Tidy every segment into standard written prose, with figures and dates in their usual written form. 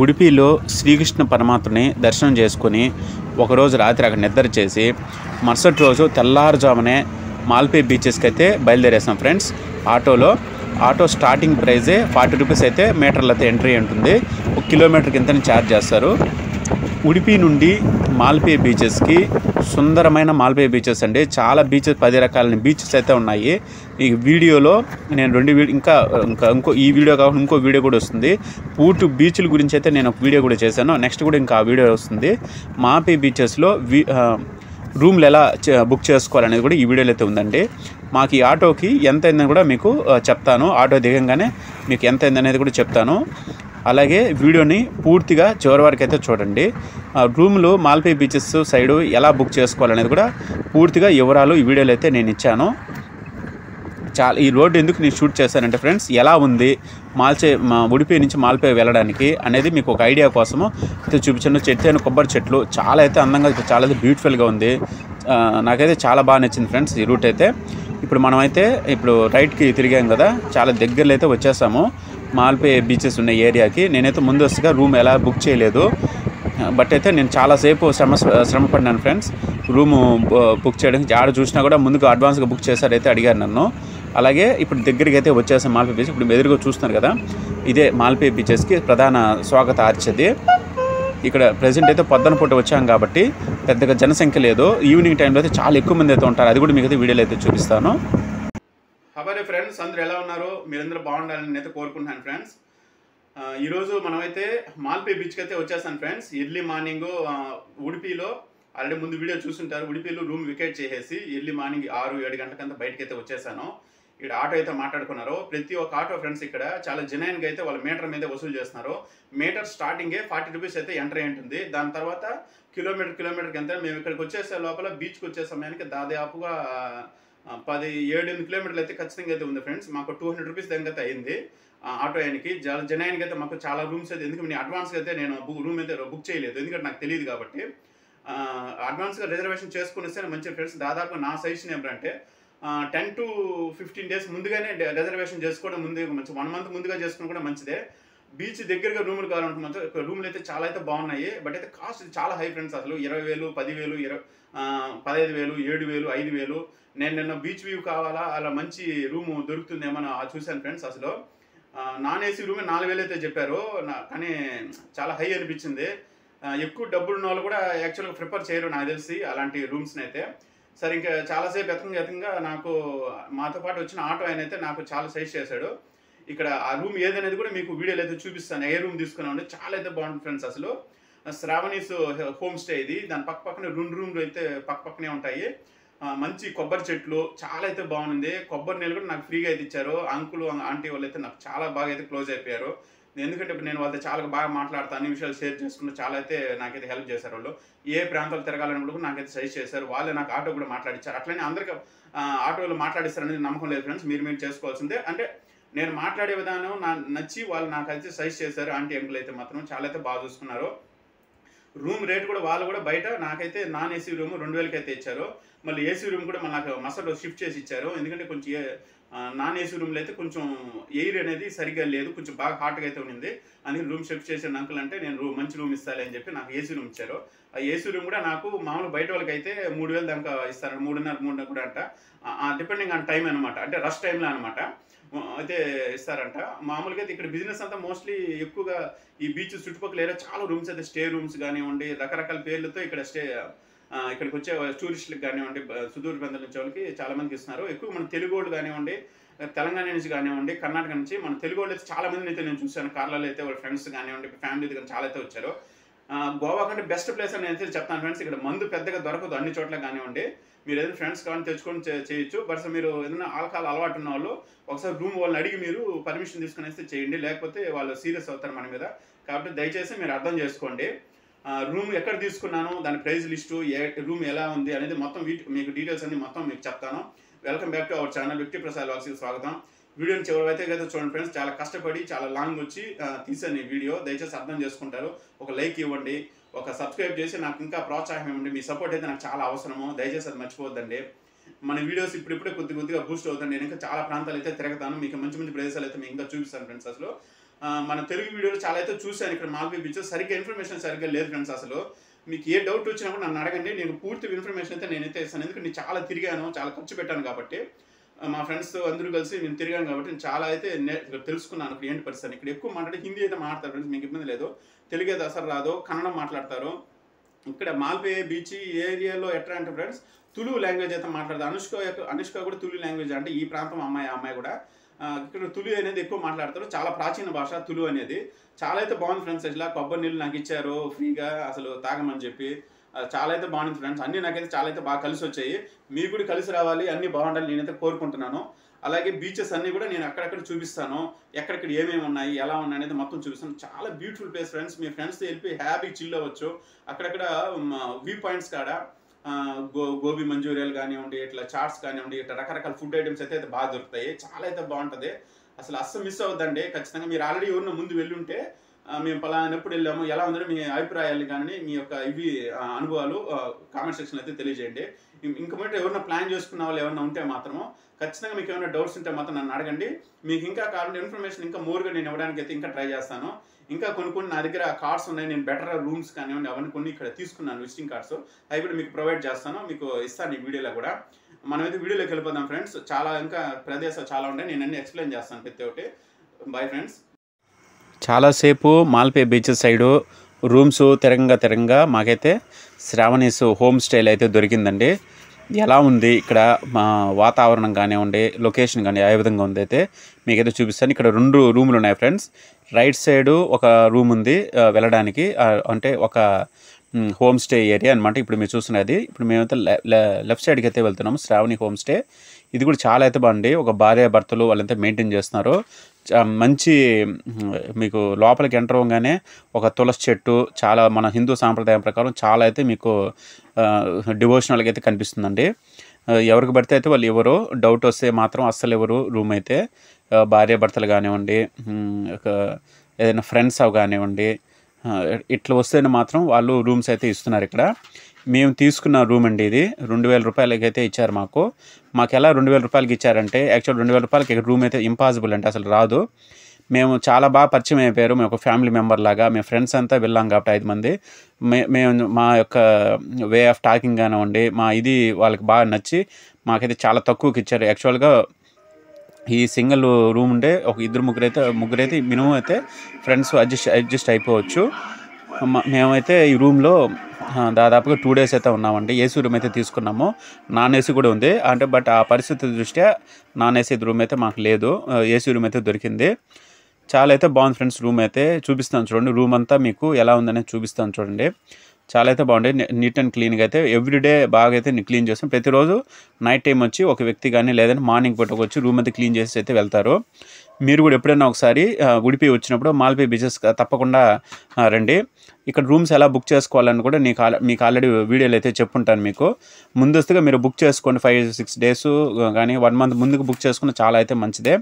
ఉడిపిలో శ్రీకృష్ణ పరమాత్మని దర్శనం చేసుకొని ఒకరోజు రాత్రి అక్కడ నిద్ర చేసి మరుసటి రోజు తెల్లారుజామునే మాల్పే బీచెస్కి అయితే బయలుదేరేసాం ఫ్రెండ్స్. ఆటో స్టార్టింగ్ ప్రైజే 40 రూపీస్ అయితే మీటర్లతో ఎంట్రీ ఉంటుంది. 1 కిలోమీటర్కి ఇంతని ఛార్జ్ చేస్తారు. ఉడిపి నుండి మాల్పే బీచెస్కి సుందరమైన మాల్పే బీచెస్ అండి. చాలా బీచెస్ 10 రకాల బీచెస్ అయితే ఉన్నాయి. ఈ వీడియోలో నేను ఇంకో ఈ వీడియో కాకుండా ఇంకో వీడియో కూడా వస్తుంది. పూర్తి బీచ్ల గురించి అయితే నేను ఒక వీడియో కూడా చేశాను. నెక్స్ట్ కూడా ఇంకా ఆ వీడియో వస్తుంది. మాల్పే బీచెస్లో రూమ్లు ఎలా బుక్ చేసుకోవాలనేది కూడా ఈ వీడియోలో అయితే ఉందండి. మాకు ఈ ఆటోకి ఎంత అయిందని కూడా మీకు చెప్తాను. ఆటో దిగంగానే మీకు ఎంత అయిందనేది కూడా చెప్తాను. అలాగే వీడియోని పూర్తిగా చివరి వరకు అయితే చూడండి. రూమ్లు మాల్పే బీచెస్ సైడు ఎలా బుక్ చేసుకోవాలనేది కూడా పూర్తిగా వివరాలు ఈ వీడియోలో అయితే నేను ఇచ్చాను. ఈ రోడ్డు ఎందుకు నేను షూట్ చేశానంటే ఫ్రెండ్స్, ఎలా ఉంది ఉడిపి నుంచి మాల్పే వెళ్ళడానికి అనేది మీకు ఒక ఐడియా కోసము అయితే చూపించాను. చెట్టు కొబ్బరి చెట్లు చాలా అయితే అందంగా, చాలా అయితే బ్యూటిఫుల్గా ఉంది. నాకైతే చాలా బాగా నచ్చింది ఫ్రెండ్స్ ఈ రూట్ అయితే. ఇప్పుడు రైట్కి తిరిగాం కదా, చాలా దగ్గరలో అయితే వచ్చేసాము మాల్పే బీచెస్ ఉన్న ఏరియాకి. నేనైతే ముందస్తుగా రూమ్ ఎలా బుక్ చేయలేదు, బట్ అయితే నేను చాలాసేపు శ్రమ పడినాను ఫ్రెండ్స్ రూము బుక్ చేయడానికి. ఆడ చూసినా కూడా ముందుగా అడ్వాన్స్గా బుక్ చేశారైతే అడిగారు నన్ను. అలాగే ఇప్పుడు దగ్గరికి అయితే వచ్చేసాం మాల్పే బీచ్. ఇప్పుడు ఎదురుగా చూస్తున్నారు కదా, ఇదే మాల్పే బీచెస్కి ప్రధాన స్వాగత ఆర్చది. ఇక్కడ ప్రజెంట్ అయితే పొద్దున పూట వచ్చాం కాబట్టి పెద్దగా జనసంఖ్య లేదు. ఈవినింగ్ టైంలో అయితే చాలా ఎక్కువ మంది అయితే ఉంటారు. అది కూడా మీకు అయితే వీడియోలో అయితే చూపిస్తాను. హబారే ఫ్రెండ్స్, అందరూ ఎలా ఉన్నారు? మీరందరూ బాగుండాలని నేనైతే కోరుకుంటున్నాను ఫ్రెండ్స్. ఈరోజు మనమైతే మాల్పే బీచ్కి అయితే వచ్చేసాను ఫ్రెండ్స్. ఎర్లీ మార్నింగ్ ఉడిపిలో ఆల్రెడీ ముందు వీడియో చూస్తుంటారు. ఉడిపిలో రూమ్ వికెట్ చేసేసి ఎర్లీ మార్నింగ్ 6-7 గంటలకంతా బయటకి అయితే వచ్చేసాను. ఇక్కడ ఆటో అయితే మాట్లాడుకున్నారు. ప్రతి ఒక్క ఆటో ఫ్రెండ్స్ ఇక్కడ చాలా జెన్యూన్గా అయితే వాళ్ళ మీటర్ మీద వసూలు చేస్తున్నారు. మీటర్ స్టార్టింగే 40 రూపీస్ అయితే ఎంట్రీ ఉంటుంది. దాని తర్వాత కిలోమీటర్కి ఎంత. మేము ఇక్కడికి వచ్చేసే లోపల బీచ్కి వచ్చే సమయానికి దాదాపుగా 7-8 కిలోమీటర్లు అయితే ఖచ్చితంగా అయితే ఉంది ఫ్రెండ్స్. మాకు 200 రూపీస్ దగ్గర అయితే అయింది ఆటో ఆయనకి. జెన్యూన్గా అయితే మాకు చాలా రూమ్స్ అయితే, ఎందుకంటే నేను అడ్వాన్స్గా అయితే నేను రూమ్ అయితే బుక్ చేయలేదు, ఎందుకంటే నాకు తెలియదు కాబట్టి. అడ్వాన్స్గా రిజర్వేషన్ చేసుకుని వస్తే మంచి ఫ్రెండ్స్. దాదాపు నా సజెషన్ ఏమిటంటే 10 to 15 డేస్ ముందుగానే రిజర్వేషన్ చేసుకోవడం మంచి 1 మంత్ ముందుగా చేసుకుని కూడా మంచిదే. బీచ్ దగ్గరగా రూములు కావాలనుకుంటే రూములు అయితే చాలా అయితే బాగున్నాయి. బట్ అయితే కాస్ట్ చాలా హై ఫ్రెండ్స్. అసలు 20,000, 10,000, 15,000, 7,000, 5,000. నేను నిన్న బీచ్ వ్యూ కావాలా, అలా మంచి రూము దొరుకుతుందేమో చూశాను ఫ్రెండ్స్. అసలు నాన్ ఏసీ రూమే 4,000 అయితే చెప్పారు. కానీ చాలా హై అనిపించింది. ఎక్కువ డబ్బులు ఉన్న వాళ్ళు కూడా యాక్చువల్గా ప్రిఫర్ చేయరు నాకు తెలిసి అలాంటి రూమ్స్ని అయితే. సరే, ఇంకా చాలాసేపు ఎతంగా నాకు మాతో పాటు వచ్చిన ఆటో ఆయన అయితే నాకు చాలా సజెస్ట్ చేశాడు. ఇక్కడ ఆ రూమ్ ఏదనేది కూడా మీకు వీడియోలో అయితే చూపిస్తాను. ఏ రూమ్ తీసుకున్నామంటే చాలా అయితే బాగుంటుంది ఫ్రెండ్స్. అసలు శ్రావణీస్ హోమ్ స్టే ఇది. దాని పక్కనే 2 రూమ్లు అయితే పక్కనే ఉంటాయి. మంచి కొబ్బరి చెట్లు చాలా అయితే బాగుంది. కొబ్బరి నీళ్ళు కూడా నాకు ఫ్రీగా అయితే ఇచ్చారు. అంకుల్ ఆంటీ వాళ్ళు అయితే నాకు చాలా బాగా అయితే క్లోజ్ అయిపోయారు. ఎందుకంటే ఇప్పుడు నేను వాళ్ళతో చాలా బాగా మాట్లాడతాను, అన్ని విషయాలు షేర్ చేసుకుంటూ చాలా అయితే నాకైతే హెల్ప్ చేశారు. వాళ్ళు ఏ ప్రాంతాలు తిరగాలని కూడా నాకైతే సజెస్ట్ చేశారు. వాళ్ళే నాకు ఆటో కూడా మాట్లాడించారు. అట్లనే అందరికీ ఆటోలో మాట్లాడిస్తారనేది నమ్మకం లేదు ఫ్రెండ్స్. మీరు చేసుకోవాల్సిందే. అంటే నేను మాట్లాడే విధానం నచ్చి వాళ్ళు నాకైతే సజెస్ట్ చేశారు. ఆంటీ అంకుల్ అయితే మాత్రం చాలా అయితే బాగా చూసుకున్నారు. రూమ్ రేట్ కూడా వాళ్ళు కూడా బయట నాకైతే నాన్ ఏసీ రూమ్ 2,000కి అయితే ఇచ్చారు. మళ్ళీ ఏసీ రూమ్ కూడా నాకు మసలో షిఫ్ట్ చేసి ఇచ్చారు. ఎందుకంటే కొంచెం నాన్ ఏసీ రూమ్లో అయితే కొంచెం ఎయిర్ అనేది సరిగ్గా లేదు, కొంచెం బాగా హాట్గా అయితే ఉంది. అందుకని రూమ్ షిఫ్ట్ చేసిన అంకుల్ అంటే నేను మంచి రూమ్ ఇస్తాను అని చెప్పి నాకు ఏసీ రూమ్ ఇచ్చారు. ఆ ఏసీ రూమ్ కూడా నాకు మామూలు బయట వాళ్ళకి అయితే 3,000 దాకా ఇస్తారు. 3,500 కూడా అంట, డిపెండింగ్ ఆన్ టైం అనమాట. అంటే రష్ టైంలో అనమాట అయితే ఇస్తారంట. మామూలుగా అయితే ఇక్కడ బిజినెస్ అంతా మోస్ట్లీ ఎక్కువగా ఈ బీచ్ చుట్టుపక్కల ఏరియా చాలా రూమ్స్ అయితే స్టే రూమ్స్ కానివ్వండి, రకరకాల పేర్లతో ఇక్కడ ఇక్కడికి వచ్చే టూరిస్టులకు కానివ్వండి, సుదూర ప్రాంతాల నుంచి వాళ్ళకి చాలా మందికి ఇస్తున్నారు. ఎక్కువ మన తెలుగు వాళ్ళు కానివ్వండి, తెలంగాణ నుంచి కానివ్వండి, కర్ణాటక నుంచి మన తెలుగు వాళ్ళు అయితే చాలా మందిని అయితే నేను చూశాను. కార్లలో అయితే వాళ్ళ ఫ్రెండ్స్ కానివ్వండి, ఫ్యామిలీ కానీ చాలా అయితే వచ్చారు. గోవా కంటే బెస్ట్ ప్లేస్ అని అయితే చెప్తాను ఫ్రెండ్స్. ఇక్కడ మందు పెద్దగా దొరకదు అన్ని చోట్ల కానివ్వండి. మీరు ఏదైనా ఫ్రెండ్స్ కావాలని తెచ్చుకొని చేయొచ్చు. బట్ మీరు ఏదైనా ఆల్కహాల్ అలవాటు ఉన్న వాళ్ళు ఒకసారి రూమ్ వాళ్ళని అడిగి మీరు పర్మిషన్ తీసుకుని వస్తే చేయండి, లేకపోతే వాళ్ళు సీరియస్ అవుతారు మన మీద. కాబట్టి దయచేసి మీరు అర్థం చేసుకోండి. రూమ్ ఎక్కడ తీసుకున్నాను, దాని ప్రైస్ లిస్టు, రూమ్ ఎలా ఉంది అనేది మొత్తం మీకు డీటెయిల్స్ అన్ని మొత్తం మీకు చెప్తాను. Welcome back to our channel వ్యక్తి ప్రసాద్ వ్లాగ్స్కి స్వాగతం. వీడియోని చివరైతే చూడండి ఫ్రెండ్స్. చాలా కష్టపడి చాలా లాంగ్ వచ్చి తీసాను ఈ వీడియో. దయచేసి అర్థం చేసుకుంటారు. ఒక లైక్ ఇవ్వండి, ఒక సబ్స్క్రైబ్ చేసి నాకు ఇంకా ప్రోత్సాహం ఇవ్వండి. మీ సపోర్ట్ అయితే నాకు చాలా అవసరము. దయచేసి అది మర్చిపోవద్దండి. మన వీడియోస్ ఇప్పుడిప్పుడే కొద్దిగా బూస్ట్ అవుతుంది. నేను ఇంకా చాలా ప్రాంతాలు అయితే తిరుగుతాను. మీకు మంచి ప్రదేశాలు అయితే మీకు ఇంకా చూపిస్తాను ఫ్రెండ్స్. అసలు మన తెలుగు వీడియోలు చాలా అయితే చూశాను ఇక్కడ మాల్పే బీచ్. సరిగ్గా ఇన్ఫర్మేషన్ సరిగ్గా లేదు ఫ్రెండ్స్. అసలు మీకు ఏ డౌట్ వచ్చినప్పుడు నన్ను అడగండి, నేను పూర్తి ఇన్ఫర్మేషన్ అయితే నేనైతే ఇస్తాను. ఎందుకంటే నేను చాలా తిరిగాను, చాలా ఖర్చు పెట్టాను కాబట్టి. మా ఫ్రెండ్స్ అందరూ కలిసి నేను తిరిగాను కాబట్టి నేను చాలా అయితే తెలుసుకున్నాను ఇక్కడ ఏంటి పరిస్థితి. ఇక్కడ ఎక్కువ మాట్లాడి హిందీ అయితే మాట్లాడతారు ఫ్రెండ్స్, మీకు ఇబ్బంది లేదు. తెలుగు అయితే అసలు రాదు, కన్నడం మాట్లాడతారు. ఇక్కడ మాల్పే బీచ్ ఏరియాలో ఎట్లా అంటే ఫ్రెండ్స్ తులు లాంగ్వేజ్ అయితే మాట్లాడతారు. అనుష్క కూడా తులు లాంగ్వేజ్, అంటే ఈ ప్రాంతం అమ్మాయి కూడా ఇక్కడ తులు అనేది ఎక్కువ మాట్లాడతారు. చాలా ప్రాచీన భాష తులు అనేది. చాలా అయితే బాగుంది ఫ్రెండ్స్. ఇట్లా కొబ్బరి నీళ్ళు నాకు ఇచ్చారు ఫ్రీగా అసలు తాగమని చెప్పి. చాలా అయితే బాగుంది ఫ్రెండ్స్. అన్నీ నాకైతే చాలా అయితే బాగా కలిసి వచ్చాయి. మీకు కూడా కలిసి రావాలి, అన్నీ బాగుండాలి నేనైతే కోరుకుంటున్నాను. అలాగే బీచెస్ అన్నీ కూడా నేను అక్కడక్కడ చూపిస్తాను, ఎక్కడెక్కడ ఏమేమి ఉన్నాయి ఎలా ఉన్నాయి అనేది మొత్తం చూపిస్తాను. చాలా బ్యూటిఫుల్ ప్లేస్ ఫ్రెండ్స్. మీ ఫ్రెండ్స్తో వెళ్ళి హ్యాపీ చిల్ అవ్వచ్చు. అక్కడక్కడ వ్యూ పాయింట్స్ కాడ గోబీ మంచూరియాలు కానివ్వండి, ఇట్లా చాట్స్ కానివ్వండి, ఇట్లా రకరకాల ఫుడ్ ఐటమ్స్ అయితే బాగా దొరుకుతాయి. చాలా అయితే బాగుంటుంది, అస్సలు మిస్ అవుద్దండి ఖచ్చితంగా. మీరు ఆల్రెడీ ఎవరిన ముందు వెళ్ళుంటే మేము పలానా ఎప్పుడు వెళ్ళాము ఎలా ఉందో మీ అభిప్రాయాలు కానీ మీ యొక్క అనుభవాలు కామెంట్ సెక్షన్లో అయితే తెలియజేయండి. ఇంకా బట్టి ఎవరైనా ప్లాన్ చేసుకున్న వాళ్ళు ఎవరైనా ఉంటే మాత్రము ఖచ్చితంగా మీకు ఏమైనా డౌట్స్ ఉంటే మాత్రం నన్ను అడగండి. మీకు ఇంకా కావాలంటే ఇన్ఫర్మేషన్ ఇంకా మోర్గా నేను ఇవ్వడానికి అయితే ఇంకా ట్రై చేస్తాను. ఇంకా కొన్ని నా దగ్గర కార్డ్స్ ఉన్నాయి, నేను బెటర్ రూమ్స్ కానివ్వండి అవన్నీ కొన్ని ఇక్కడ తీసుకున్నాను విజిటింగ్ కార్డ్స్, అవి కూడా మీకు ప్రొవైడ్ చేస్తాను, మీకు ఇస్తాను ఈ వీడియోలో కూడా. మనమైతే వీడియోలోకి వెళ్ళిపోదాం ఫ్రెండ్స్. చాలా ఇంకా ప్రదేశాలు చాలా ఉంటాయి, నేను అన్ని ఎక్స్ప్లెయిన్ చేస్తాను ప్రతి ఒక్కటి. Boy friends. చాలాసేపు మాల్పే బీచ్ సైడు రూమ్స్ తిరంగా మాకైతే శ్రావణీస్ హోమ్ స్టైల్ అయితే దొరికిందండి. ఎలా ఉంది ఇక్కడ మా వాతావరణం కానివ్వండి, లొకేషన్ కానీ ఏ విధంగా ఉంది అయితే మీకైతే చూపిస్తాను. ఇక్కడ 2 రూములు ఉన్నాయి ఫ్రెండ్స్. రైట్ సైడు ఒక రూమ్ ఉంది వెళ్ళడానికి, అంటే ఒక హోమ్ స్టే ఏరియా అనమాట. ఇప్పుడు మీరు చూస్తున్నది. ఇప్పుడు మేమైతే లెఫ్ట్ సైడ్కి అయితే వెళ్తున్నాము, శ్రావణి హోమ్ స్టే. ఇది కూడా చాలా అయితే బాగుంది. ఒక భార్యాభర్తలు వాళ్ళంతా మెయింటైన్ చేస్తున్నారు. మంచి మీకు లోపలికి ఎంటర్ అవ్వగానే ఒక తులసి చెట్టు, చాలా మన హిందూ సాంప్రదాయం ప్రకారం చాలా అయితే మీకు డివోషనల్గా అయితే కనిపిస్తుందండి. ఎవరికి పడితే అయితే వాళ్ళు ఎవరు డౌట్ వస్తే మాత్రం అస్సలు ఎవరు రూమ్ అయితే భార్యాభర్తలు కానివ్వండి, ఏదైనా ఫ్రెండ్స్ అవి కానివ్వండి, ఇట్లా వస్తేనే మాత్రం వాళ్ళు రూమ్స్ అయితే ఇస్తున్నారు ఇక్కడ. మేము తీసుకున్న రూమ్ అండి ఇది. 2000 రూపాయలకి అయితే ఇచ్చారు మాకు. ఎలా 2000 రూపాయలకి ఇచ్చారంటే యాక్చువల్ 2000 రూపాయలకి ఇక్కడ రూమ్ అయితే ఇంపాసిబుల్ అంటే అసలు రాదు. మేము చాలా బాగా పరిచయం అయిపోయారు, మేము ఒక ఫ్యామిలీ మెంబర్ లాగా. మేము ఫ్రెండ్స్ అంతా వెళ్ళాం కాబట్టి 5 మంది. మేము మా యొక్క వే ఆఫ్ టాకింగ్ కానివ్వండి, మా ఇది వాళ్ళకి బాగా నచ్చి మాకైతే చాలా తక్కువకి ఇచ్చారు. యాక్చువల్గా ఈ సింగిల్ రూమ్ ఉండే ఒక ముగ్గురైతే మినిమం అయితే ఫ్రెండ్స్ అడ్జస్ట్ అయిపోవచ్చు. మేమైతే ఈ రూమ్లో దాదాపుగా 2 డేస్ అయితే ఉన్నామండి. ఏసీ రూమ్ అయితే తీసుకున్నాము, నాన్ ఏసీ కూడా ఉంది అంటే, బట్ ఆ పరిస్థితి దృష్ట్యా నాన్ ఏసీ రూమ్ అయితే మాకు లేదు, ఏసీ రూమ్ అయితే దొరికింది. చాలా అయితే బాగుంది ఫ్రెండ్స్. రూమ్ అయితే చూపిస్తాను చూడండి. రూమ్ అంతా మీకు ఎలా ఉందనేది చూపిస్తాను చూడండి. చాలా అయితే బాగుంది, నీట్ అండ్ క్లీన్గా అయితే ఎవ్రీడే బాగా అయితే క్లీన్ చేస్తాం. ప్రతిరోజు నైట్ టైం వచ్చి ఒక వ్యక్తి కానీ లేదంటే మార్నింగ్ పూటకు వచ్చి రూమ్ అయితే క్లీన్ చేసి అయితే వెళ్తారు. మీరు కూడా ఎప్పుడైనా ఒకసారి ఉడిపి వచ్చినప్పుడు మాల్పే బీచెస్ తప్పకుండా రండి. ఇక్కడ రూమ్స్ ఎలా బుక్ చేసుకోవాలని కూడా మీకు ఆల్రెడీ వీడియోలో అయితే చెప్పుంటాను. మీకు ముందస్తుగా మీరు బుక్ చేసుకోండి, 5-6 డేస్ కానీ 1 మంత్ ముందుకు బుక్ చేసుకున్న చాలా అయితే మంచిదే.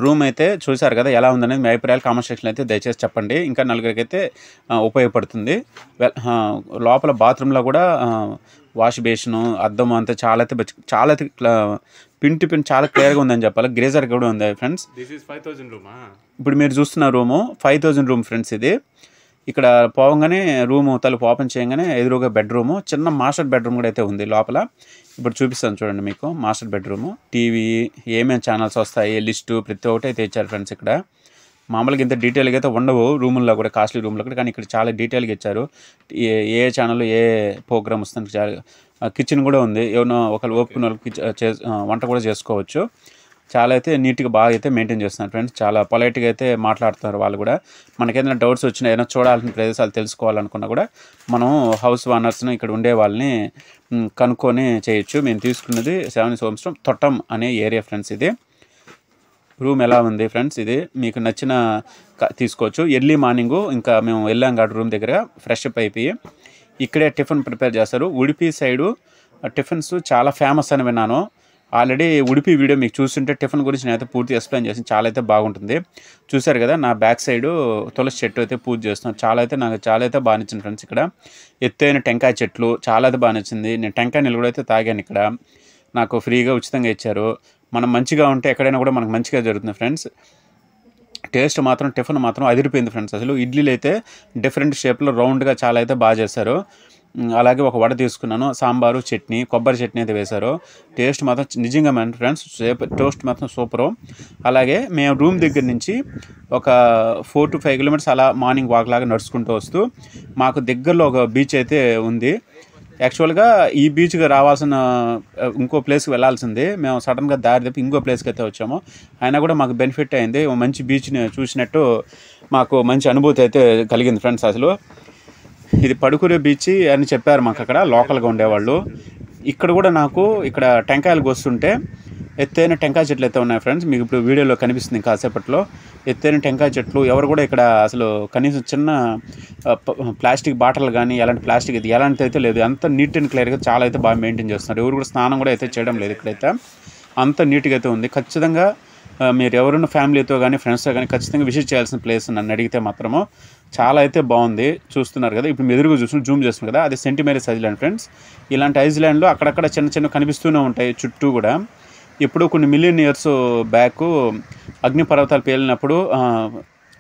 రూమ్ అయితే చూశారు కదా ఎలా ఉందనేది మీ అభిప్రాయాలు కామెంట్ సెక్షన్లో అయితే దయచేసి చెప్పండి. ఇంకా నలుగురికి అయితే ఉపయోగపడుతుంది. లోపల బాత్రూంలో కూడా వాష్ బేసిను, అద్దం అంతా చాలా అయితే పిన్ చాలా క్లియర్గా ఉందని చెప్పాలి. గ్రేజర్ కూడా ఉంది ఫ్రెండ్స్. This is 5000 రూమా. ఇప్పుడు మీరు చూస్తున్న రూము 5000 రూమ్ ఫ్రెండ్స్. ఇది ఇక్కడ పోగానే రూము తలుపు ఓపెన్ చేయగానే ఎదురుగా బెడ్రూము, చిన్న మాస్టర్ బెడ్రూమ్ కూడా అయితే ఉంది లోపల. ఇప్పుడు చూపిస్తాను చూడండి మీకు మాస్టర్ బెడ్రూము. టీవీ, ఏమేమి ఛానల్స్ వస్తాయి లిస్టు ప్రతి ఒక్కటి అయితే ఇచ్చారు ఫ్రెండ్స్. ఇక్కడ మామూలుగా ఇంత డీటెయిల్గా అయితే ఉండవు రూముల్లో కూడా, కాస్ట్లీ రూమ్లో కూడా, కానీ ఇక్కడ చాలా డీటెయిల్గా ఇచ్చారు. ఏ ఛానల్లో ఏ ప్రోగ్రామ్ వస్తుంది. కిచెన్ కూడా ఉంది, ఏమైనా ఒకళ్ళు ఓపుకున్న వంట కూడా చేసుకోవచ్చు. చాలా అయితే నీట్గా బాగా అయితే మెయింటైన్ చేస్తున్నారు ఫ్రెండ్స్. చాలా పొలైట్గా అయితే మాట్లాడుతున్నారు వాళ్ళు కూడా. మనకేదైనా డౌట్స్ వచ్చినా, ఏదైనా చూడాల్సిన ప్రదేశాలు తెలుసుకోవాలనుకున్నా కూడా మనం హౌస్ ఓనర్స్ని ఇక్కడ ఉండే వాళ్ళని కనుక్కొని చేయొచ్చు. మేము తీసుకున్నది శ్రావణి హోమ్స్ తొట్టం అనే ఏరియా ఫ్రెండ్స్. ఇది రూమ్ ఎలా ఉంది ఫ్రెండ్స్, ఇది మీకు నచ్చిన తీసుకోవచ్చు. ఎర్లీ మార్నింగు ఇంకా మేము వెళ్ళాం కాబట్టి రూమ్ దగ్గర ఫ్రెష్ అప్ అయిపోయి ఇక్కడే టిఫిన్ ప్రిపేర్ చేస్తారు. ఉడిపి సైడు టిఫిన్స్ చాలా ఫేమస్ అని విన్నాను. ఆల్రెడీ ఉడిపి వీడియో మీకు చూస్తుంటే టిఫిన్ గురించి నేనైతే పూర్తి ఎక్స్ప్లెయిన్ చేసి చాలా అయితే బాగుంటుంది. చూశారు కదా నా బ్యాక్ సైడు తులసి చెట్టు అయితే పూజ చేస్తున్నాను. నాకు చాలా అయితే బాగా నచ్చింది ఫ్రెండ్స్. ఇక్కడ ఎత్తైన టెంకాయ చెట్లు చాలా అయితే బాగా నచ్చింది. నేను టెంకాయ నీళ్ళు కూడా అయితే తాగాను. ఇక్కడ నాకు ఫ్రీగా ఉచితంగా ఇచ్చారు. మనం మంచిగా ఉంటే ఎక్కడైనా కూడా మనకు మంచిగా జరుగుతుంది ఫ్రెండ్స్. టేస్ట్ మాత్రం టిఫిన్ మాత్రం అదిరిపోయింది ఫ్రెండ్స్. అసలు ఇడ్లీలు అయితే డిఫరెంట్ షేప్లో రౌండ్గా చాలా అయితే బాగా చేశారు. అలాగే ఒక వడ తీసుకున్నాను, సాంబారు, చట్నీ, కొబ్బరి చట్నీ అయితే వేశారు. టేస్ట్ మాత్రం నిజంగా ఫ్రెండ్స్ టోస్ట్ మాత్రం సూపరు. అలాగే మేము రూమ్ దగ్గర నుంచి ఒక 4 to 5 kilometers అలా మార్నింగ్ వాక్ లాగా నడుచుకుంటూ వస్తూ మాకు దగ్గరలో ఒక బీచ్ అయితే ఉంది. యాక్చువల్గా ఈ బీచ్కి రావాల్సిన ఇంకో ప్లేస్కి వెళ్ళాల్సింది, మేము సడన్గా దారి తప్పి ఇంకో ప్లేస్కి అయితే వచ్చాము. అయినా కూడా మాకు బెనిఫిట్ అయింది, మంచి బీచ్ని చూసినట్టు మాకు మంచి అనుభూతి అయితే కలిగింది ఫ్రెండ్స్. అసలు ఇది పడుకునే బీచ్ అని చెప్పారు మాకు అక్కడ లోకల్గా ఉండేవాళ్ళు. ఇక్కడ కూడా నాకు ఇక్కడ టెంకాయలు కోస్తుంటే ఎత్తైన టెంకాయ చెట్లు అయితే ఉన్నాయి ఫ్రెండ్స్. మీకు ఇప్పుడు వీడియోలో కనిపిస్తుంది కాసేపట్లో. ఎత్తైన టెంకాయ చెట్లు, ఎవరు కూడా ఇక్కడ అసలు కనీసం చిన్న ప్లాస్టిక్ బాటిల్ కానీ ఎలాంటి ప్లాస్టిక్ ఇది ఎలాంటిది అయితే లేదు. అంత నీట్ అండ్ క్లియర్గా చాలా అయితే బాగా మెయింటైన్ చేస్తున్నారు. ఎవరు కూడా స్నానం కూడా అయితే చేయడం లేదు ఇక్కడైతే, అంత నీట్గా అయితే ఉంది. ఖచ్చితంగా మీరు ఎవరున్న ఫ్యామిలీతో కానీ ఫ్రెండ్స్తో కానీ ఖచ్చితంగా విజిట్ చేయాల్సిన ప్లేస్ నన్ను అడిగితే మాత్రము. చాలా అయితే బాగుంది. చూస్తున్నారు కదా, ఇప్పుడు ఎదురుగా చూస్తున్నారు, జూమ్ చేస్తున్నారు కదా, అది సెయింట్ మేరీస్ ఐలాండ్ ఫ్రెండ్స్. ఇలాంటి ఐలాండ్లో అక్కడక్కడ చిన్న చిన్న కనిపిస్తూనే ఉంటాయి చుట్టూ కూడా. ఇప్పుడు కొన్ని మిలియన్ ఇయర్స్ బ్యాక్ అగ్నిపర్వతాలు పేలినప్పుడు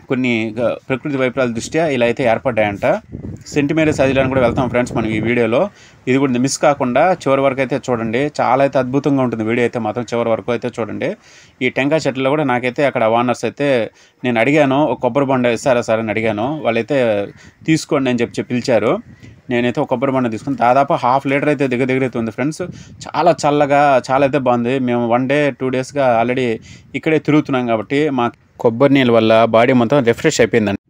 కొన్ని ప్రకృతి వైపరీత్యాల దృష్ట్యా ఇలా అయితే ఏర్పడ్డాయంట. సెయింట్ మేరీస్ ఐలాండ్ కూడా వెళ్తాం ఫ్రెండ్స్ మనం ఈ వీడియోలో. ఇది కూడా మిస్ కాకుండా చివరి వరకు అయితే చూడండి, చాలా అయితే అద్భుతంగా ఉంటుంది వీడియో అయితే మాత్రం. చివరి వరకు అయితే చూడండి. ఈ టెంకాయ చెట్లలో కూడా నాకైతే అక్కడ ఓనర్స్ అయితే నేను అడిగాను, ఒక కొబ్బరి బండ ఇస్తారా సార్ అని అడిగాను. వాళ్ళైతే తీసుకోండి అని చెప్పి పిలిచారు. నేనైతే ఒక కొబ్బరి బండ తీసుకుని దాదాపు 1/2 లీటర్ అయితే దగ్గర అయితే ఉంది ఫ్రెండ్స్. చాలా చల్లగా చాలా అయితే బాగుంది. మేము 1 day 2 daysగా ఆల్రెడీ ఇక్కడే తిరుగుతున్నాం కాబట్టి మా కొబ్బరి నీళ్ళ వల్ల బాడీ మొత్తం రిఫ్రెష్ అయిపోయిందండి.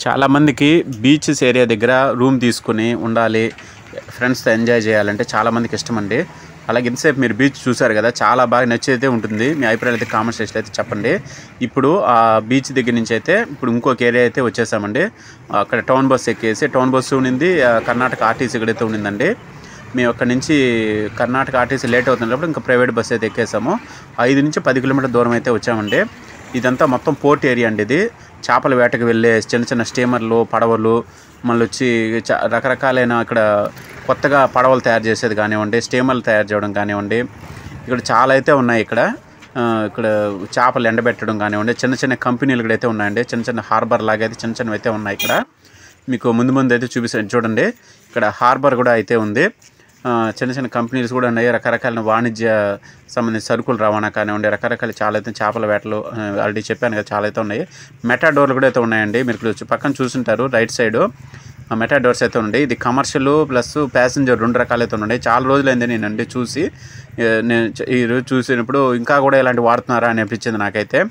చాలామందికి బీచెస్ ఏరియా దగ్గర రూమ్ తీసుకుని ఉండాలి, ఫ్రెండ్స్తో ఎంజాయ్ చేయాలంటే చాలామందికి ఇష్టం అండి. అలాగే ఇంతసేపు మీరు బీచ్ చూసారు కదా, చాలా బాగా నచ్చైతే ఉంటుంది. మీ అభిప్రాయాలు అయితే కామెంట్ సెక్షన్లో అయితే చెప్పండి. ఇప్పుడు ఆ బీచ్ దగ్గర నుంచి అయితే ఇప్పుడు ఇంకొక ఏరియా అయితే వచ్చేసామండి. అక్కడ టౌన్ బస్ ఎక్కేసి, టౌన్ బస్సు ఉండింది, కర్ణాటక ఆర్టీసీ ఇక్కడైతే ఉండిందండి. మేము అక్కడి నుంచి కర్ణాటక ఆర్టీసీ లేట్ అవుతున్నప్పుడు ఇంకా ప్రైవేట్ బస్సు అయితే ఎక్కేసాము. 5 నుంచి 10 kilometers దూరం అయితే వచ్చామండి. ఇదంతా మొత్తం పోర్ట్ ఏరియా అండి. ఇది చేపల వేటకు వెళ్ళే చిన్న చిన్న స్టీమర్లు, పడవలు, మళ్ళీ వచ్చి రకరకాలైన ఇక్కడ కొత్తగా పడవలు తయారు చేసేది కానివ్వండి, స్టీమర్లు తయారు చేయడం కానివ్వండి, ఇక్కడ చాలా అయితే ఉన్నాయి. ఇక్కడ చేపలు ఎండబెట్టడం కానివ్వండి, చిన్న చిన్న కంపెనీలు కూడా అయితే ఉన్నాయండి. చిన్న చిన్న హార్బర్ లాగా అయితే చిన్న చిన్నవి అయితే ఉన్నాయి. ఇక్కడ మీకు ముందు అయితే చూపిస్తాను చూడండి. ఇక్కడ హార్బర్ కూడా అయితే ఉంది. చిన్న చిన్న కంపెనీస్ కూడా ఉన్నాయి. రకరకాల వాణిజ్య సంబంధించిన సరుకులు రవాణా కానివ్వండి, రకరకాల చాలా అయితే చేపల వేటలు ఆల్రెడీ చెప్పాను కదా, చాలా అయితే ఉన్నాయి. మెటాడోర్లు కూడా అయితే ఉన్నాయండి. మీరు పక్కన చూసుంటారు రైట్ సైడ్ మెటాడోర్స్ అయితే ఉన్నాయి. ఇది కమర్షియల్ ప్లస్ ప్యాసింజర్ 2 రకాలు అయితే ఉన్నాయి. చాలా రోజులైంది నేనండి చూసి. నేను ఈరోజు చూసినప్పుడు ఇంకా కూడా ఇలాంటి వాడుతున్నారా అని అనిపించింది నాకైతే.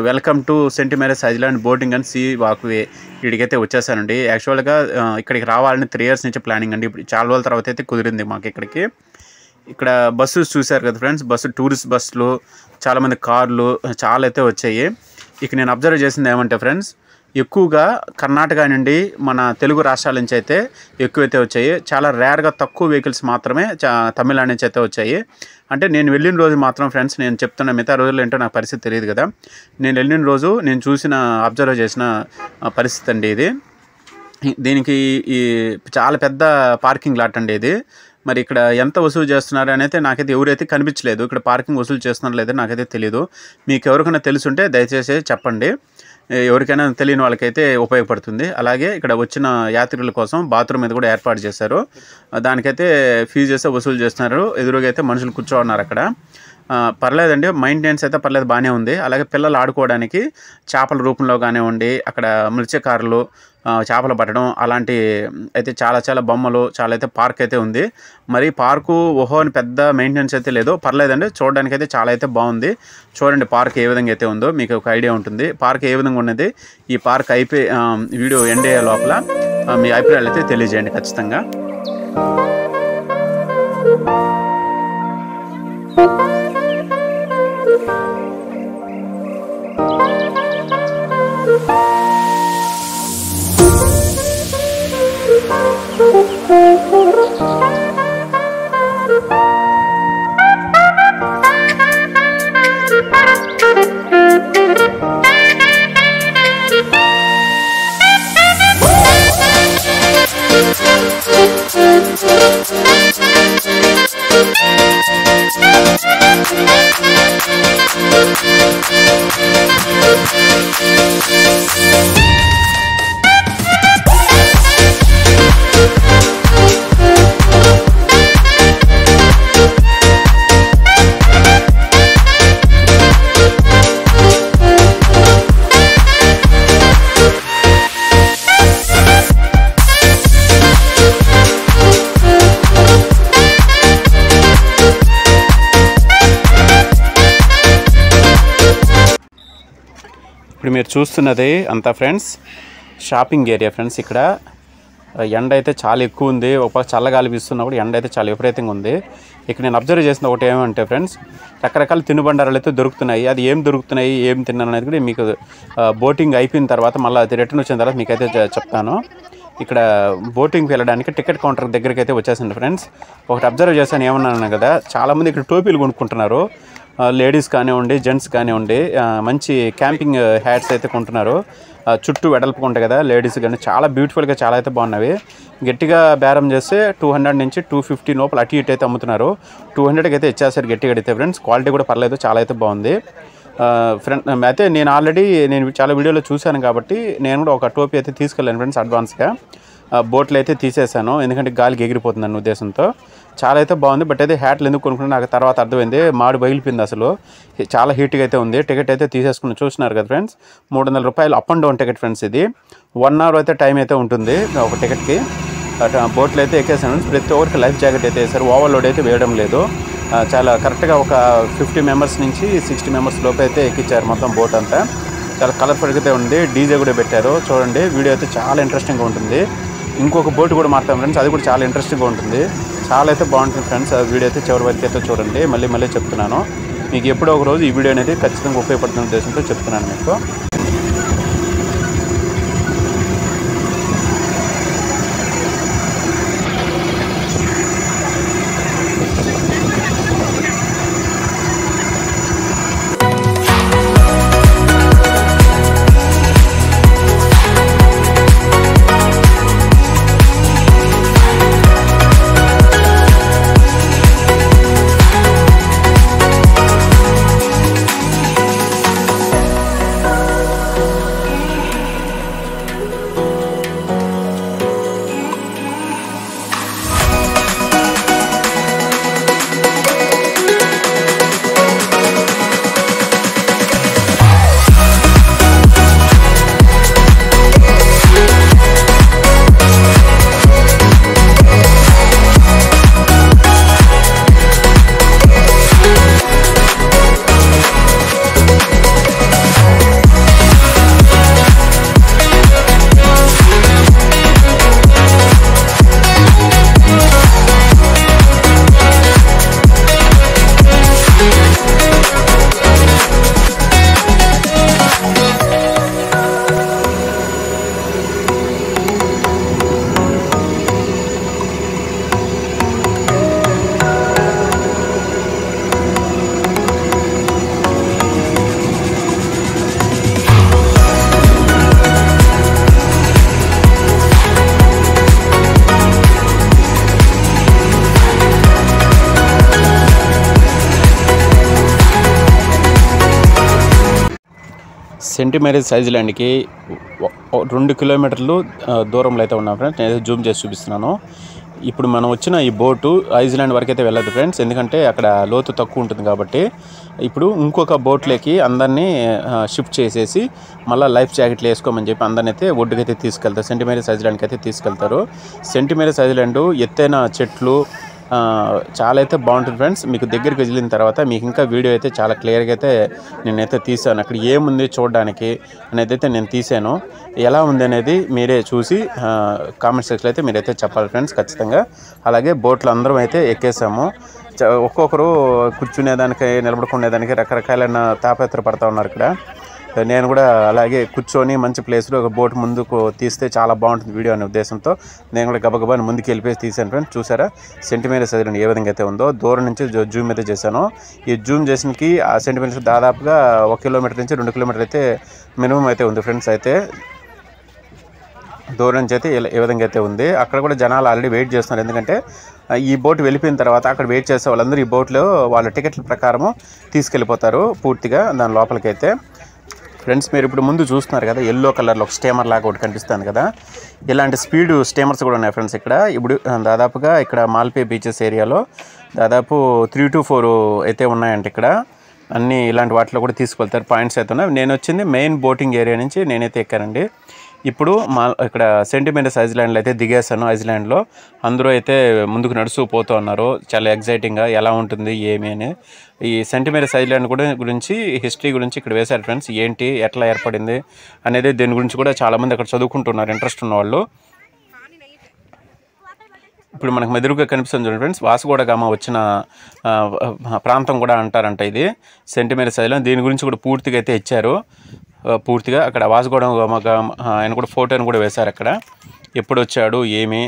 Welcome to Saint Mary's Island boating and sea walkway. ఇక్కడికైతే వచ్చేసానండి. యాక్చువల్గా ఇక్కడికి రావాలని 3 years నుంచి ప్లానింగ్ అండి. ఇప్పుడు చాలా రోజుల తర్వాత అయితే కుదిరింది మాకు ఇక్కడికి. ఇక్కడ బస్సు చూశారు కదా ఫ్రెండ్స్, టూరిస్ట్ బస్సులు, చాలామంది కార్లు చాలా అయితే వచ్చాయి. ఇక నేను అబ్జర్వ్ చేసింది ఏమంటే ఫ్రెండ్స్, ఎక్కువగా కర్ణాటక నుండి మన తెలుగు రాష్ట్రాల నుంచి అయితే ఎక్కువైతే వచ్చాయి. చాలా రేర్గా తక్కువ వెహికల్స్ మాత్రమే తమిళనాడు నుంచి అయితే వచ్చాయి. అంటే నేను వెళ్ళిన రోజు మాత్రం ఫ్రెండ్స్, నేను చెప్తున్న మిగతా రోజుల్లో ఏంటో నాకు పరిస్థితి తెలియదు కదా, నేను వెళ్ళిన రోజు నేను అబ్జర్వ్ చేసిన పరిస్థితి అండి ఇది. దీనికి ఈ చాలా పెద్ద పార్కింగ్ లాట్ అండి ఇది. మరి ఇక్కడ ఎంత వసూలు చేస్తున్నారు అనేది నాకైతే ఎవరైతే కనిపించలేదు. ఇక్కడ పార్కింగ్ వసూలు చేస్తున్నారో లేదో నాకైతే తెలియదు. మీకు ఎవరికైనా తెలుసుంటే దయచేసి చెప్పండి. ఎవరికైనా తెలియని వాళ్ళకైతే ఉపయోగపడుతుంది. అలాగే ఇక్కడ వచ్చిన యాత్రికుల కోసం బాత్రూమ్ మీద కూడా ఏర్పాటు చేశారు. దానికైతే ఫీజు చేస్తే వసూలు చేస్తున్నారు. ఎదురుగా అయితే మనుషులు కూర్చోన్నారు అక్కడ. పర్లేదండి, మెయింటెనెన్స్ అయితే పర్లేదు, బాగానే ఉంది. అలాగే పిల్లలు ఆడుకోవడానికి చేపల రూపంలో కానివ్వండి, అక్కడ మత్స్యకారులు చేపలు పట్టడం అలాంటి అయితే చాలా బొమ్మలు చాలా అయితే పార్క్ అయితే ఉంది. మరి పార్కు అని పెద్ద మెయింటెనెన్స్ అయితే లేదు, పర్లేదండి. చూడడానికి అయితే చాలా అయితే బాగుంది. చూడండి పార్క్ ఏ విధంగా అయితే ఉందో మీకు ఒక ఐడియా ఉంటుంది. పార్క్ ఏ విధంగా ఉన్నది, ఈ పార్క్ వీడియో ఎండ్ అయ్యే లోపల మీ అభిప్రాయాలు అయితే తెలియజేయండి ఖచ్చితంగా. ఇప్పుడు మీరు చూస్తున్నది అంతా ఫ్రెండ్స్ షాపింగ్ ఏరియా ఫ్రెండ్స్. ఇక్కడ ఎండ అయితే చాలా ఎక్కువ ఉంది. ఒక చల్లగాలి వీస్తున్నప్పుడు ఎండ అయితే చాలా విపరీతంగా ఉంది. ఇక్కడ నేను అబ్జర్వ్ చేసిన ఒకటి ఏమంటే ఫ్రెండ్స్, రకరకాల తినుబండారాలు అయితే దొరుకుతున్నాయి. అది ఏం దొరుకుతున్నాయి, ఏం తిన్నాను అనేది కూడా మీకు బోటింగ్ అయిపోయిన తర్వాత మళ్ళీ అది రిటర్న్ వచ్చిన తర్వాత మీకైతే చెప్తాను. ఇక్కడ బోటింగ్కి వెళ్ళడానికి టికెట్ కౌంటర్ దగ్గరికి అయితే వచ్చేసింది ఫ్రెండ్స్. ఒకటి అబ్జర్వ్ చేశాను, ఏమన్నాను కదా, చాలామంది ఇక్కడ టోపీలు కొనుక్కుంటున్నారు. లేడీస్ కానివ్వండి, జెంట్స్ కానివ్వండి, మంచి క్యాంపింగ్ హ్యాట్స్ అయితే కొంటున్నారు. చుట్టూ వెడల్పుకుంటాయి కదా లేడీస్ కానీ, చాలా బ్యూటిఫుల్గా చాలా అయితే బాగున్నవి. గట్టిగా బేరం చేస్తే 200 నుంచి 250 లోపల అటు ఇటు అయితే అమ్ముతున్నారు. 200కి అయితే ఇచ్చేసారు గట్టిగా అడిగితే ఫ్రెండ్స్. క్వాలిటీ కూడా పర్లేదు, చాలా అయితే బాగుంది అయితే నేను చాలా వీడియోలో చూశాను కాబట్టి నేను కూడా ఒక టోపీ అయితే తీసుకెళ్ళాను ఫ్రెండ్స్ అడ్వాన్స్గా. బోట్లు అయితే తీసేసాను, ఎందుకంటే గాలికి ఎగిరిపోతుందన్న ఉద్దేశంతో. చాలా అయితే బాగుంది. బట్ అయితే హ్యాట్లు ఎందుకు కొనుక్కున్నా నాకు తర్వాత అర్థమైంది, మాడి బయలుపోయింది అసలు. చాలా హీట్గా అయితే ఉంది. టికెట్ అయితే తీసేసుకుని చూస్తున్నారు కదా ఫ్రెండ్స్, 300 రూపాయలు up and down ticket friends. ఇది 1 అవర్ అయితే టైం అయితే ఉంటుంది ఒక టికెట్కి. బోట్లు అయితే ఎక్కేసాను ఫ్రెండ్స్. ప్రతి ఒక్కరికి లైఫ్ జాకెట్ అయితే వేశారు. ఓవర్లోడ్ అయితే వేయడం లేదు. చాలా కరెక్ట్గా ఒక 50 మెంబర్స్ నుంచి 60 మెంబర్స్ లోపు అయితే ఎక్కించారు మొత్తం బోట్ అంతా. చాలా కలర్ఫుల్గా అయితే ఉంది. డీజే కూడా పెట్టారు. చూడండి వీడియో అయితే చాలా ఇంట్రెస్టింగ్గా ఉంటుంది. ఇంకొక బోట్ కూడా మారుతాం ఫ్రెండ్స్, అది కూడా చాలా ఇంట్రెస్టింగ్గా ఉంటుంది. చాలా అయితే బాగుంటుంది ఫ్రెండ్స్. ఆ వీడియో అయితే చివరి వరకు అయితే చూడండి. మళ్ళీ చెప్తున్నాను, మీకు ఎప్పుడో ఒక రోజు ఈ వీడియో అనేది ఖచ్చితంగా ఉపయోగపడుతున్న ఉద్దేశంతో చెప్తున్నాను మీకు. సెంట్ మేరీస్ ఐలాండ్కి 2 కిలోమీటర్లు దూరంలో అయితే ఉన్నాం ఫ్రెండ్స్. నేను జూమ్ చేసి చూపిస్తున్నాను. ఇప్పుడు మనం వచ్చిన ఈ బోటు ఐలాండ్ వరకు అయితే వెళ్ళదు ఫ్రెండ్స్, ఎందుకంటే అక్కడ లోతు తక్కువ ఉంటుంది కాబట్టి. ఇప్పుడు ఇంకొక బోట్లోకి అందరినీ షిఫ్ట్ చేసేసి మళ్ళీ లైఫ్ జాకెట్లు వేసుకోమని చెప్పి అందరిని అయితే ఒడ్డుకైతే తీసుకెళ్తారు. సెంట్ మేరీస్ ఐలాండ్కి అయితే తీసుకెళ్తారు. సెంట్ మేరీస్ ఐలాండ్ ఎత్తైన చెట్లు చాలా అయితే బాగుంటుంది ఫ్రెండ్స్. మీకు దగ్గరికి వెళ్ళిన తర్వాత మీకు ఇంకా వీడియో అయితే చాలా క్లియర్గా అయితే నేనైతే తీసాను. అక్కడ ఏముంది చూడడానికి అనేది అయితే నేను తీసాను. ఎలా ఉంది అనేది మీరే చూసి కామెంట్ సెక్షన్లో అయితే మీరైతే చెప్పాలి ఫ్రెండ్స్ ఖచ్చితంగా. అలాగే బోట్లు అందరం అయితే ఎక్కేసాము. ఒక్కొక్కరు కూర్చునేదానికి నిలబడుకునేదానికి రకరకాలైన తాపత్ర పడుతూ ఉన్నారు ఇక్కడ. నేను కూడా అలాగే కూర్చొని మంచి ప్లేస్లో ఒక బోట్ ముందుకు తీస్తే చాలా బాగుంటుంది వీడియో అనే ఉద్దేశంతో నేను కూడా గబగబాని ముందుకు వెళ్ళిపోయి తీసాను ఫ్రెండ్స్. చూసారా సెంట్ మేరీస్ ఐలాండ్ ఏ విధంగా అయితే ఉందో. దూరం నుంచి జూమ్ అయితే చేశాను. ఈ జూమ్ చేసినకి ఆ సెంట్ మేరీస్ దాదాపుగా 1 కిలోమీటర్ నుంచి 2 కిలోమీటర్ అయితే మినిమం అయితే ఉంది ఫ్రెండ్స్. అయితే దూరం నుంచి అయితే ఏ విధంగా అయితే ఉంది. అక్కడ కూడా జనాలు ఆల్రెడీ వెయిట్ చేస్తున్నారు, ఎందుకంటే ఈ బోట్ వెళ్ళిపోయిన తర్వాత అక్కడ వెయిట్ చేసే వాళ్ళందరూ ఈ బోట్లో వాళ్ళ టికెట్ల ప్రకారము తీసుకెళ్ళిపోతారు పూర్తిగా దాని లోపలికైతే. ఫ్రెండ్స్ మీరు ఇప్పుడు ముందు చూస్తున్నారు కదా, ఎల్లో కలర్లో ఒక స్టీమర్ లాగా ఒకటి కనిపిస్తుంది కదా, ఇలాంటి స్పీడ్ స్టీమర్స్ కూడా ఉన్నాయి ఫ్రెండ్స్ ఇక్కడ. ఇప్పుడు దాదాపుగా ఇక్కడ మాల్పే బీచెస్ ఏరియాలో దాదాపు 3 to 4 అయితే ఉన్నాయంటే ఇక్కడ అన్నీ ఇలాంటి వాటిలో కూడా తీసుకెళ్తారు. పాయింట్స్ అయితే ఉన్నాయి. నేను వచ్చింది మెయిన్ బోటింగ్ ఏరియా నుంచి నేనైతే ఎక్కానండి. ఇప్పుడు ఇక్కడ సెంట్ మేరీస్ ఐలాండ్లో అయితే దిగేసాను. ఐలాండ్లో అందరూ అయితే ముందుకు నడుస్తూ పోతూ ఉన్నారు. చాలా ఎగ్జైటింగ్గా ఎలా ఉంటుంది ఏమి అని. ఈ సెంట్ మేరీస్ ఐలాండ్ కూడా గురించి హిస్టరీ గురించి ఇక్కడ వేశారు ఫ్రెండ్స్. ఏంటి ఎట్లా ఏర్పడింది అనేది దీని గురించి కూడా చాలామంది అక్కడ చదువుకుంటున్నారు ఇంట్రెస్ట్ ఉన్న వాళ్ళు. ఇప్పుడు మనకు మెదురుగా కనిపిస్తుంది చూడండి ఫ్రెండ్స్, వాస్కోడ గామా వచ్చిన ప్రాంతం కూడా అంటారంట ఇది సెంట్ మేరీస్ ఐలాండ్. దీని గురించి కూడా పూర్తిగా అయితే ఇచ్చారు. పూర్తిగా అక్కడ వాస్కోడ గామా ఆయన కూడా ఫోటోని కూడా వేశారు అక్కడ. ఎప్పుడు వచ్చాడు ఏమి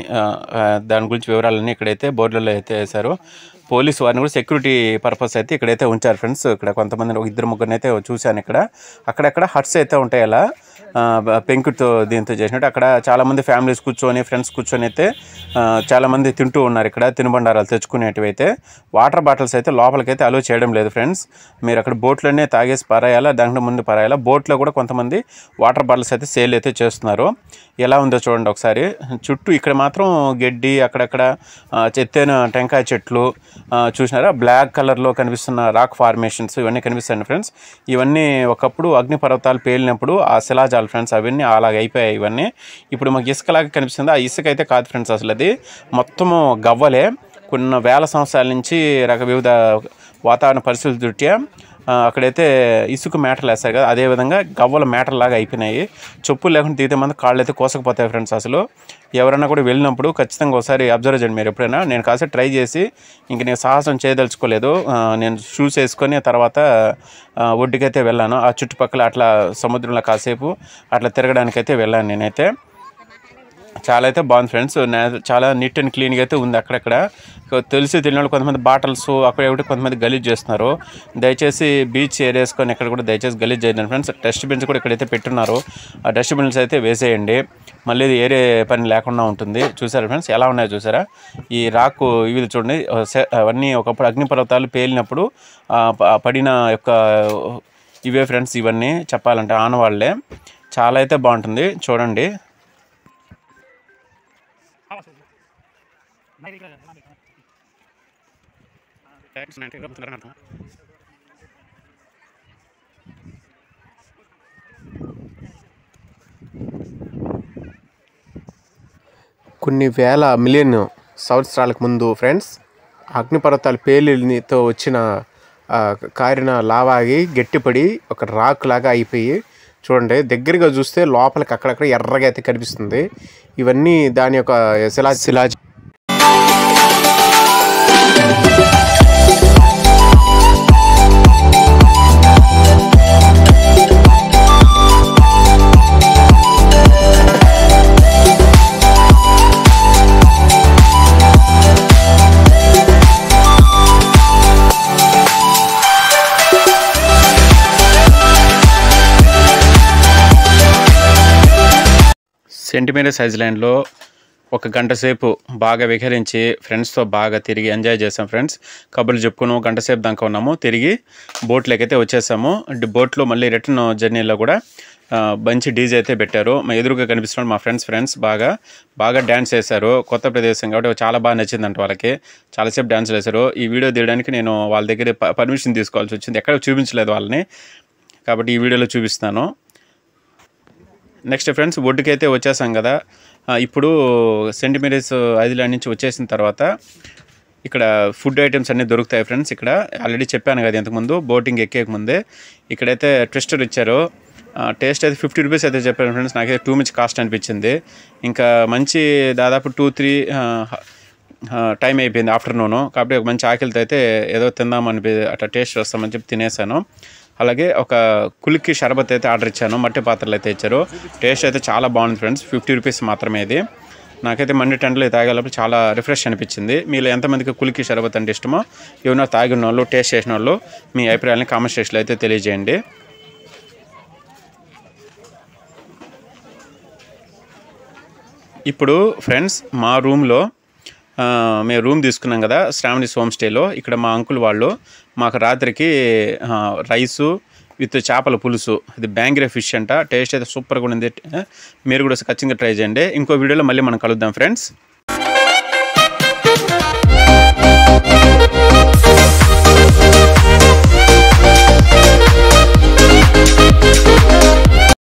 దాని గురించి వివరాలన్నీ ఇక్కడైతే బోర్డులలో అయితే వేశారు. పోలీసు వారిని కూడా సెక్యూరిటీ పర్పస్ అయితే ఇక్కడైతే ఉంచారు ఫ్రెండ్స్. ఇక్కడ కొంతమంది 2-3 అయితే చూశాను ఇక్కడ. అక్కడక్కడ హట్స్ అయితే ఉంటాయి అలా పెంకుతో దీంతో చేసినట్టు. అక్కడ చాలామంది ఫ్యామిలీస్ కూర్చొని ఫ్రెండ్స్ కూర్చొని అయితే చాలామంది తింటూ ఉన్నారు ఇక్కడ తినుబండారాలు తెచ్చుకునేటివి అయితే. వాటర్ బాటిల్స్ అయితే లోపలికైతే అలో చేయడం లేదు ఫ్రెండ్స్. మీరు అక్కడ బోట్లోనే తాగేసి పారాయాలా, దాంట్లో ముందు పారాయాలా. బోట్లో కూడా కొంతమంది వాటర్ బాటిల్స్ అయితే సేల్ అయితే చేస్తున్నారు. ఎలా ఉందో చూడండి ఒకసారి. చుట్టూ ఇక్కడ మాత్రం గడ్డి, అక్కడక్కడ ఎత్తైన టెంకాయ చెట్లు చూసినారా, బ్లాక్ కలర్లో కనిపిస్తున్న రాక్ ఫార్మేషన్స్ ఇవన్నీ కనిపిస్తాయి ఫ్రెండ్స్. ఇవన్నీ ఒకప్పుడు అగ్నిపర్వతాలు పేలినప్పుడు ఆ శిలాజాలు ఫ్రెండ్స్, అవన్నీ అలాగ అయిపోయాయి ఇవన్నీ. ఇప్పుడు మాకు ఇసుకలాగా కనిపిస్తుంది, ఆ ఇసుక అయితే కాదు ఫ్రెండ్స్, అసలు అది మొత్తము గవ్వలే. కొన్ని వేల సంవత్సరాల నుంచి వివిధ వాతావరణ పరిస్థితుల దృష్ట్యా అక్కడైతే ఇసుక మేటలు వేస్తారు కదా, అదేవిధంగా గవ్వల మేటలు లాగా అయిపోయినాయి. చెప్పులు లేకుండా తీతే మంది కాళ్ళు అయితే కోసకపోతాయి ఫ్రెండ్స్. అసలు ఎవరైనా కూడా వెళ్ళినప్పుడు ఖచ్చితంగా ఒకసారి అబ్జర్వ్ చేయండి మీరు ఎప్పుడైనా. నేను కాసేపు ట్రై చేసి ఇంక నేను సాహసం చేయదలుచుకోలేదు. నేను షూస్ వేసుకొని తర్వాత ఒడ్డుకైతే వెళ్ళాను. ఆ చుట్టుపక్కల అట్లా సముద్రంలో కాసేపు అట్లా తిరగడానికైతే వెళ్ళాను నేనైతే. చాలా అయితే బాగుంది ఫ్రెండ్స్. చాలా నీట్ అండ్ క్లీన్గా అయితే ఉంది. అక్కడక్కడ తెలియని వాళ్ళు కొంతమంది బాటిల్స్ అక్కడ ఒకటి కొంతమంది గలీజ్ చేస్తున్నారు. దయచేసి బీచ్ ఏరియాస్కొని ఎక్కడ కూడా దయచేసి గలీజ్ చేయండి ఫ్రెండ్స్. డస్ట్బిన్స్ కూడా ఇక్కడైతే పెట్టున్నారు. ఆ డస్ట్బిన్స్ అయితే వేసేయండి, మళ్ళీ ఇది ఏరే పని లేకుండా ఉంటుంది. చూసారా ఫ్రెండ్స్ ఎలా ఉన్నాయో చూసారా. ఈ రాకు ఇవి చూడండి, అవన్నీ ఒకప్పుడు అగ్నిపర్వతాలు పేలినప్పుడు పడిన యొక్క ఇవే ఫ్రెండ్స్. ఇవన్నీ చెప్పాలంటే ఆనవాళ్లే. చాలా అయితే బాగుంటుంది చూడండి. కొన్ని వేల మిలియన్ సంవత్సరాలకు ముందు ఫ్రెండ్స్ అగ్నిపర్వతాలు పేలితో వచ్చిన కారిన లావాగి గట్టిపడి ఒక రాక్ లాగా అయిపోయి చూడండి, దగ్గరగా చూస్తే లోపలికి అక్కడక్కడ ఎర్రగా అయితే కనిపిస్తుంది. ఇవన్నీ దాని యొక్క శిలాజ సెంట్ మేరీస్ ఐలాండ్లో ఒక గంట సేపు బాగా విహరించి ఫ్రెండ్స్తో బాగా తిరిగి ఎంజాయ్ చేసాం ఫ్రెండ్స్. కబుర్లు చెప్పుకుని గంట సేపు దాకా ఉన్నాము. తిరిగి బోట్లోకి అయితే వచ్చేసాము. బోట్లో మళ్ళీ రిటర్న్ జర్నీలో కూడా మంచి డీజే అయితే పెట్టారు. మా ఎదురుగా కనిపిస్తున్నాడు మా ఫ్రెండ్స్ బాగా డ్యాన్స్ వేశారు. కొత్త ప్రదేశం కాబట్టి చాలా బాగా నచ్చిందంట వాళ్ళకి. చాలాసేపు డ్యాన్స్లు వేశారు. ఈ వీడియో తీయడానికి నేను వాళ్ళ దగ్గర పర్మిషన్ తీసుకోవాల్సి వచ్చింది. ఎక్కడ చూపించలేదు వాళ్ళని, కాబట్టి ఈ వీడియోలో చూపిస్తాను. నెక్స్ట్ ఫ్రెండ్స్ ఒడ్డుకైతే వచ్చేసాం కదా. ఇప్పుడు సెయింట్ మేరీస్ ఐలాండ్ నుంచి వచ్చేసిన తర్వాత ఇక్కడ ఫుడ్ ఐటమ్స్ అన్నీ దొరుకుతాయి ఫ్రెండ్స్. ఇక్కడ ఆల్రెడీ చెప్పాను కదా ఇంతకుముందు బోటింగ్ ఎక్కేక ముందే. ఇక్కడైతే ట్విస్టర్ ఇచ్చారు. టేస్ట్ అయితే 50 రూపీస్ అయితే చెప్పాను ఫ్రెండ్స్. నాకైతే టూ మచ్ కాస్ట్ అనిపించింది. ఇంకా మంచి దాదాపు 2-3 టైం అయిపోయింది ఆఫ్టర్నూను. కాబట్టి ఒక మంచి ఆకలితో అయితే ఏదో తిందామని అట్లా టేస్ట్ వస్తామని చెప్పి తినేసాను. అలాగే ఒక కులికి షర్బత్ అయితే ఆర్డర్ ఇచ్చాను. మట్టి పాత్రలు అయితే ఇచ్చారు. టేస్ట్ అయితే చాలా బాగుంది ఫ్రెండ్స్. 50 రూపీస్ మాత్రమే ఇది. నాకైతే మండి టెంట్లో తాగేటప్పుడు చాలా రిఫ్రెష్ అనిపించింది. మీలో ఎంతమందికి కులికి షర్బత్ అంటే ఇష్టమో, ఏమన్నా తాగిన వాళ్ళు, టేస్ట్ చేసిన వాళ్ళు మీ అభిప్రాయాన్ని కామెంట్ సెక్షన్లో అయితే తెలియజేయండి. ఇప్పుడు ఫ్రెండ్స్ మా రూమ్లో మేము రూమ్ తీసుకున్నాం కదా శ్రావణిస్ హోమ్ స్టేలో. ఇక్కడ మా అంకుల్ వాళ్ళు మాకు రాత్రికి రైసు విత్ చేపల పులుసు, ఇది బ్యాంగ్రే ఫిష్ అంట. టేస్ట్ అయితే సూపర్గా ఉంది. మీరు కూడా ఖచ్చితంగా ట్రై చేయండి. ఇంకో వీడియోలో మళ్ళీ మనం కలుద్దాం ఫ్రెండ్స్.